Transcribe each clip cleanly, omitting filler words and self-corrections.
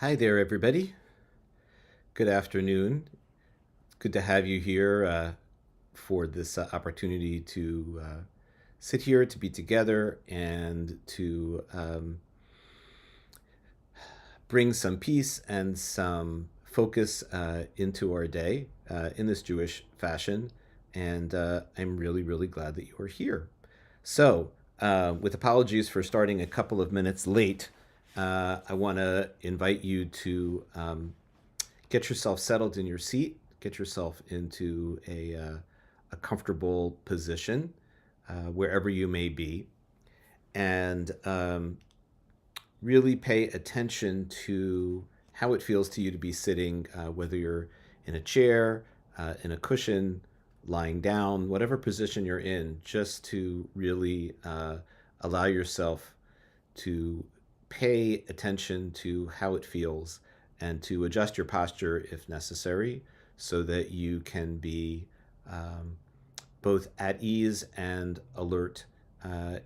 Hi there, everybody. Good afternoon. Good to have you here for this opportunity to sit here, to be together, and to bring some peace and some focus into our day in this Jewish fashion. And I'm really, really glad that you are here. So, with apologies for starting a couple of minutes late, I want to invite you to get yourself settled in your seat, get yourself into a comfortable position wherever you may be, and really pay attention to how it feels to you to be sitting, whether you're in a chair, in a cushion, lying down, whatever position you're in, just to really allow yourself to pay attention to how it feels and to adjust your posture if necessary so that you can be both at ease and alert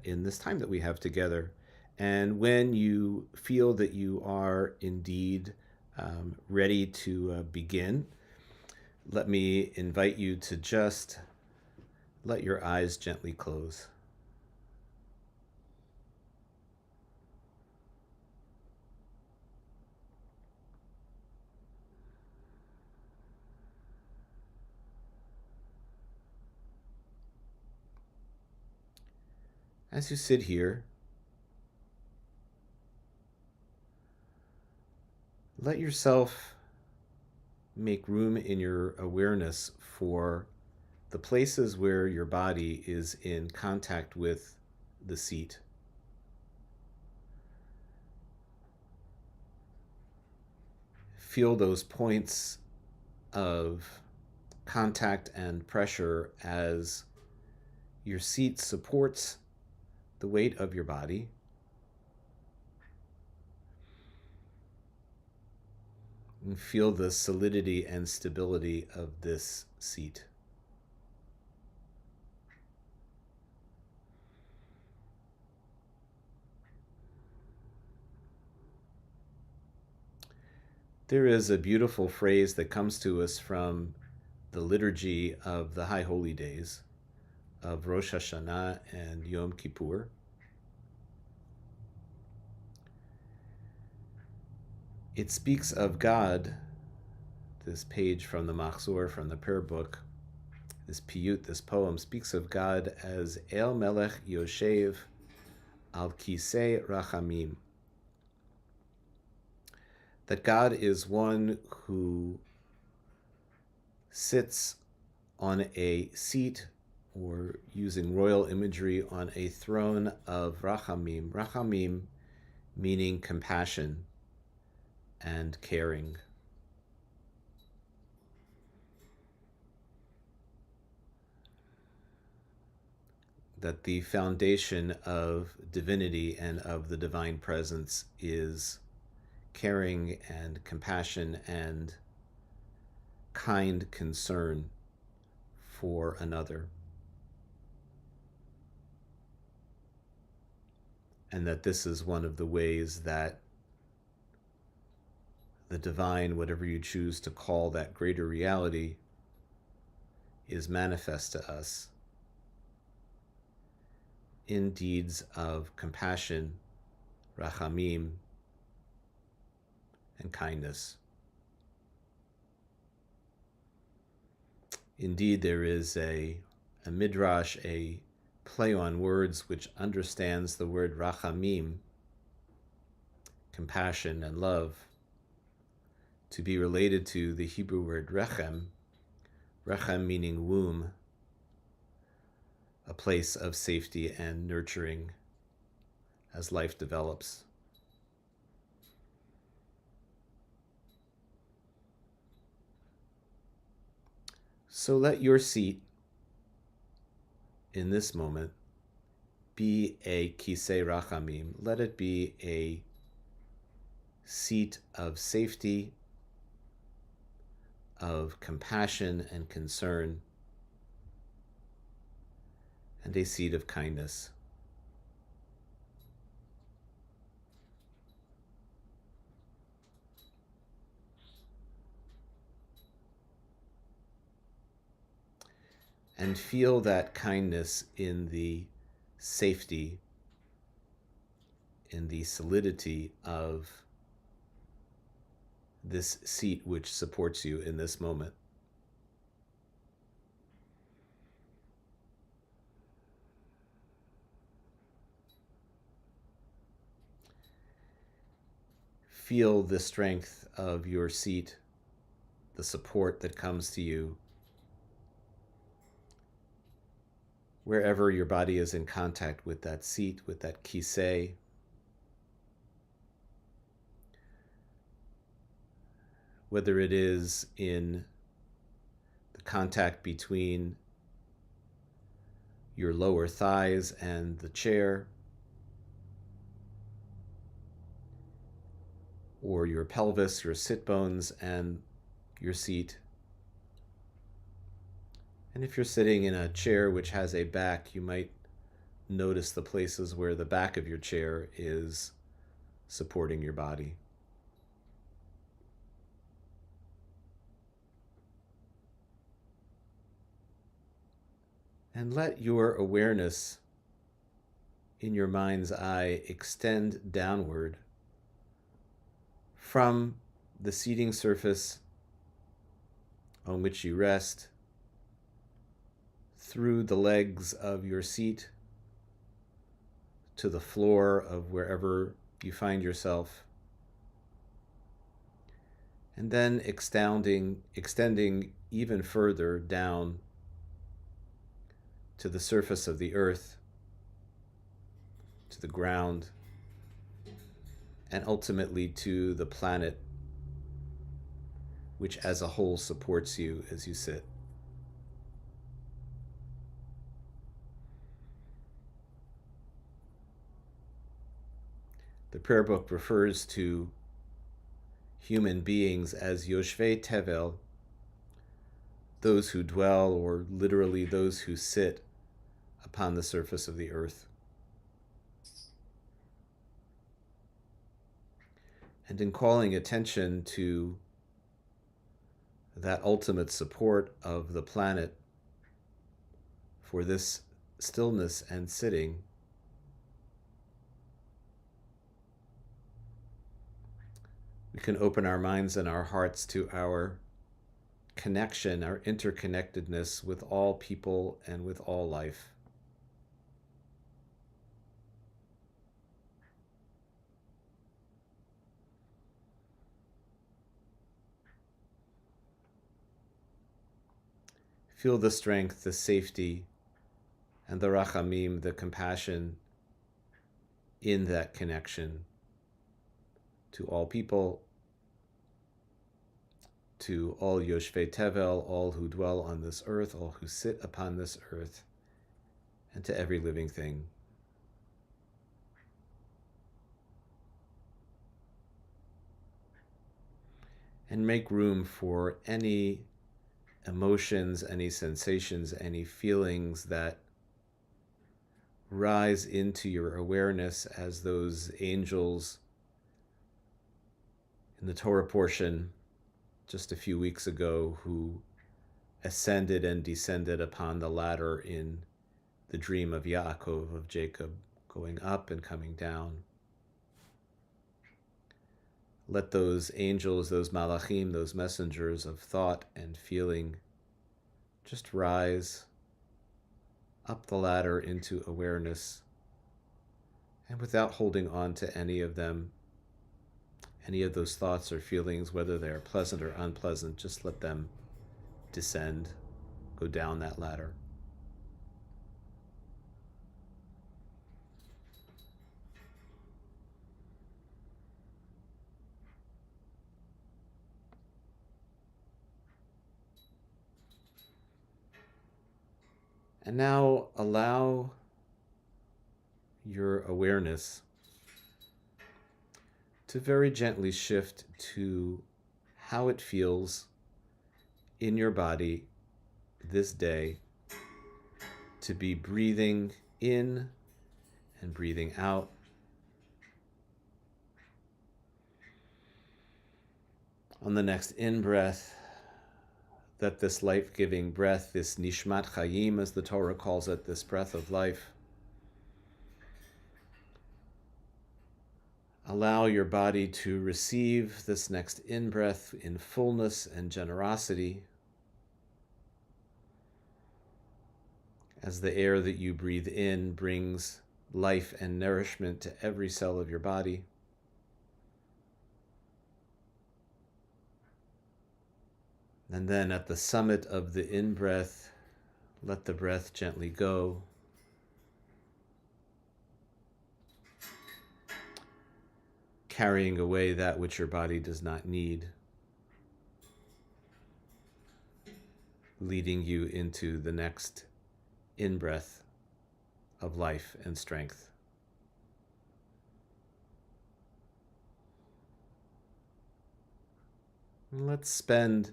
in this time that we have together. And when you feel that you are indeed ready to begin, let me invite you to just let your eyes gently close. As you sit here, let yourself make room in your awareness for the places where your body is in contact with the seat. Feel those points of contact and pressure as your seat supports the weight of your body. And feel the solidity and stability of this seat. There is a beautiful phrase that comes to us from the liturgy of the High Holy Days of Rosh Hashanah and Yom Kippur. It speaks of God, this page from the Machzor, from the prayer book, this piyut, this poem, speaks of God as El Melech Yoshev al Kisei Rachamim. That God is one who sits on a seat, or using royal imagery, on a throne of Rachamim. Rachamim meaning compassion and caring. That the foundation of divinity and of the divine presence is caring and compassion and kind concern for another. And that this is one of the ways that the divine, whatever you choose to call that greater reality, is manifest to us in deeds of compassion, rachamim, and kindness. Indeed, there is a midrash, a play on words, which understands the word rachamim, compassion and love, to be related to the Hebrew word rechem, rechem meaning womb, a place of safety and nurturing as life develops. So let your seat in this moment be a kisei rachamim. Let it be a seat of safety, of compassion and concern, and a seat of kindness. and feel that kindness in the safety, in the solidity of this seat which supports you in this moment. Feel the strength of your seat, the support that comes to you wherever your body is in contact with that seat, with that kisei. Whether it is in the contact between your lower thighs and the chair, or your pelvis, your sit bones, and your seat. And if you're sitting in a chair which has a back, you might notice the places where the back of your chair is supporting your body. And let your awareness in your mind's eye extend downward from the seating surface on which you rest, through the legs of your seat, to the floor of wherever you find yourself, and then extending even further down to the surface of the earth, to the ground, and ultimately to the planet, which as a whole supports you as you sit. The prayer book refers to human beings as Yoshvei Tevel, those who dwell, or literally those who sit upon the surface of the earth. And in calling attention to that ultimate support of the planet for this stillness and sitting, we can open our minds and our hearts to our connection, our interconnectedness with all people and with all life. Feel the strength, the safety, and the rachamim, the compassion in that connection to all people, to all Yoshvei Tevel, all who dwell on this earth, all who sit upon this earth, and to every living thing. And make room for any emotions, any sensations, any feelings that rise into your awareness as those angels in the Torah portion just a few weeks ago who ascended and descended upon the ladder in the dream of Yaakov, of Jacob, going up and coming down. Let those angels, those malachim, those messengers of thought and feeling just rise up the ladder into awareness, and without holding on to any of them, any of those thoughts or feelings, whether they are pleasant or unpleasant, just let them descend, go down that ladder. And now allow your awareness to very gently shift to how it feels in your body this day to be breathing in and breathing out. On the next in-breath, that this life-giving breath, this nishmat chayim as the Torah calls it, this breath of life, allow your body to receive this next in-breath in fullness and generosity as the air that you breathe in brings life and nourishment to every cell of your body. And then at the summit of the in-breath, let the breath gently go. Carrying away that which your body does not need, leading you into the next in-breath of life and strength. And let's spend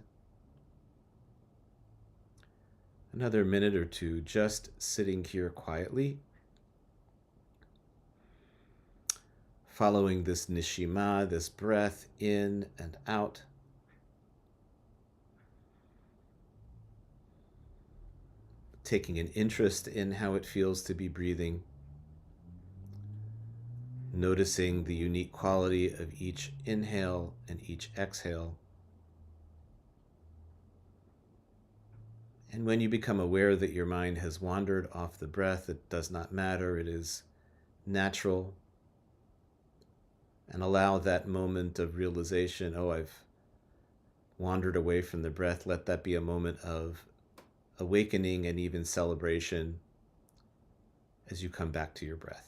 another minute or two just sitting here quietly, following this nishima, this breath in and out. Taking an interest in how it feels to be breathing. Noticing the unique quality of each inhale and each exhale. And when you become aware that your mind has wandered off the breath, it does not matter, it is natural. And allow that moment of realization, oh, I've wandered away from the breath. Let that be a moment of awakening and even celebration as you come back to your breath.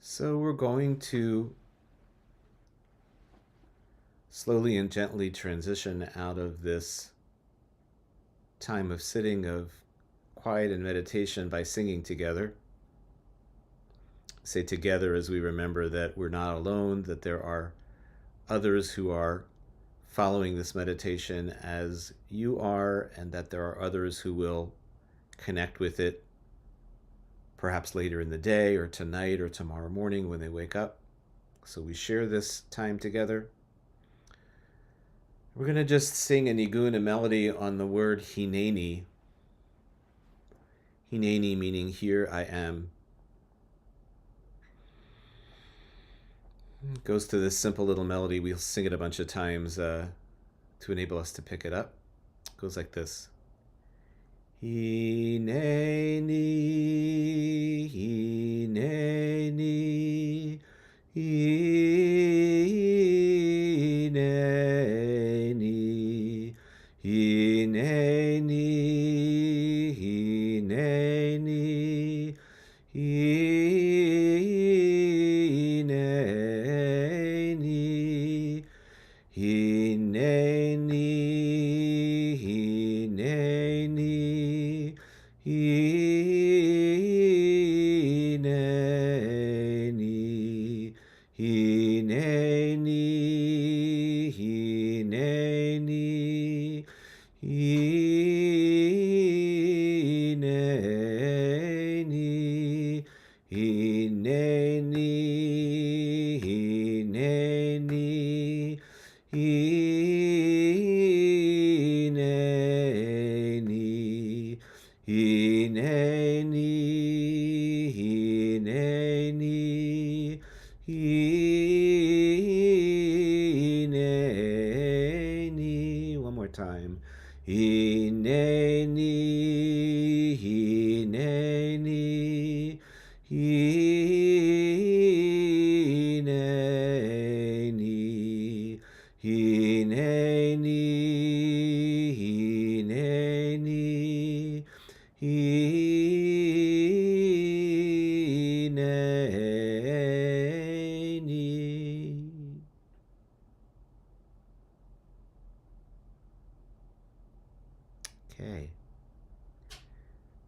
So we're going to slowly and gently transition out of this time of sitting, of quiet and meditation, by singing together. Say together as we remember that we're not alone, that there are others who are following this meditation as you are, and that there are others who will connect with it perhaps later in the day or tonight or tomorrow morning when they wake up. So we share this time together. We're going to just sing a nigun, a melody on the word hineni. Hineni meaning here I am. It goes to this simple little melody. We'll sing it a bunch of times to enable us to pick it up. It goes like this. Hineni, hineni, hineni, hineni, hineni, hineni, hineni, hineni, hineni, hineni, hineni, hineni, hineni, Hineni, hineni, hineni. One more time. Hineni, hineni, hineni, hineni, hineni, hineni. Okay.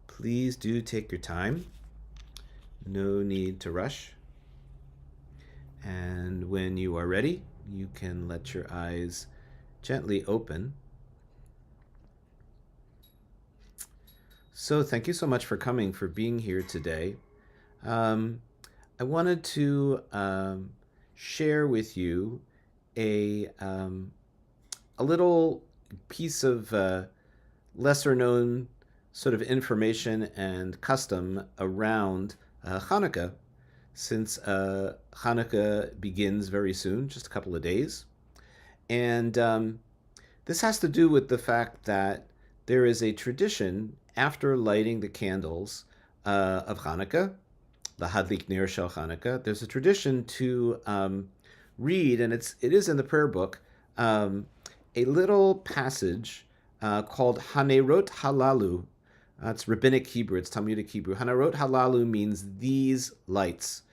Please do take your time. No need to rush. And when you are ready, you can let your eyes gently open. So thank you so much for coming, for being here today. I wanted to share with you a little piece of lesser known sort of information and custom around Hanukkah, since Hanukkah begins very soon, just a couple of days. And this has to do with the fact that there is a tradition after lighting the candles of Hanukkah, the Hadlik Ner Shel Hanukkah. There's a tradition to read, and it is in the prayer book, a little passage called Hanerot Halalu. It's rabbinic Hebrew, it's Talmudic Hebrew. Hanerot Halalu means these lights.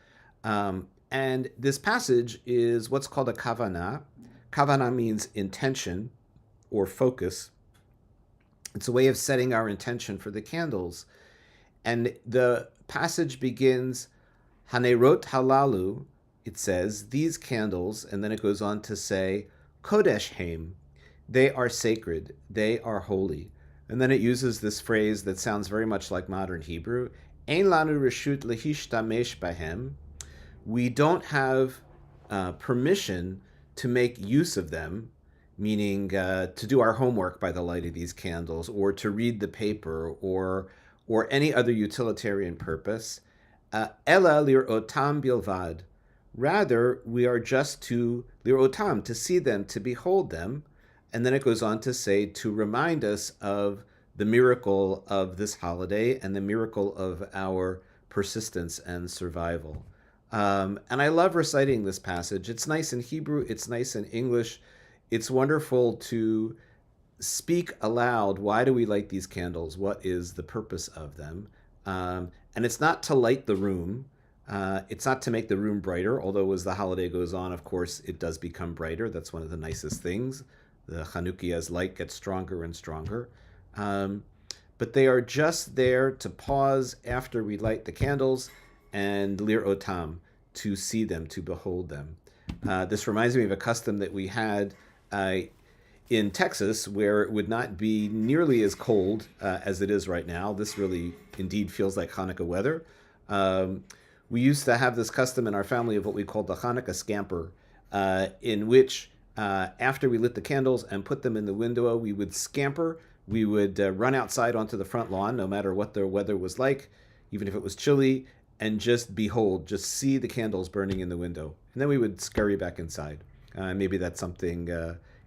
And this passage is what's called a kavanah. Kavanah means intention or focus. It's a way of setting our intention for the candles. And the passage begins, Hanerot Halalu, it says, these candles, and then it goes on to say, Kodesh Haim, they are sacred, they are holy. And then it uses this phrase that sounds very much like modern Hebrew, Ein lanu reshut lehishtamesh bahem. We don't have permission to make use of them, meaning to do our homework by the light of these candles, or to read the paper, or any other utilitarian purpose. Ela lir'otam bilvad. Rather, we are just to lir'otam, to see them, to behold them. And then it goes on to say, to remind us of the miracle of this holiday and the miracle of our persistence and survival. And I love reciting this passage. It's nice in Hebrew, it's nice in English. It's wonderful to speak aloud. Why do we light these candles? What is the purpose of them? And it's not to light the room. It's not to make the room brighter, although as the holiday goes on, of course, it does become brighter. That's one of the nicest things. The Chanukiah's light gets stronger and stronger. But they are just there to pause after we light the candles and lir'otam, to see them, to behold them. This reminds me of a custom that we had in Texas, where it would not be nearly as cold as it is right now. This really indeed feels like Hanukkah weather. We used to have this custom in our family of what we called the Hanukkah scamper, in which after we lit the candles and put them in the window, we would scamper. We would run outside onto the front lawn, no matter what the weather was like, even if it was chilly, and just behold, just see the candles burning in the window. And then we would scurry back inside. Maybe that's something,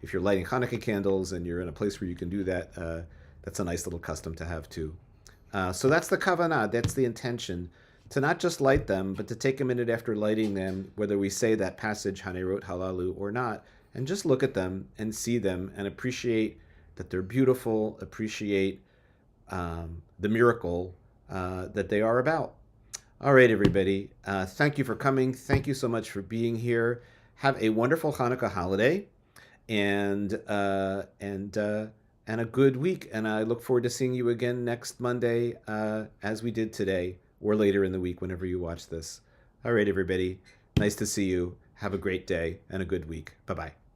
if you're lighting Hanukkah candles and you're in a place where you can do that, that's a nice little custom to have too. So that's the kavanah, that's the intention, to not just light them, but to take a minute after lighting them, whether we say that passage, Hanerot Halalu, or not, and just look at them and see them and appreciate that they're beautiful, appreciate the miracle that they are about. All right, everybody. Thank you for coming. Thank you so much for being here. Have a wonderful Hanukkah holiday and a good week. And I look forward to seeing you again next Monday, as we did today, or later in the week, whenever you watch this. All right, everybody. Nice to see you. Have a great day and a good week. Bye-bye.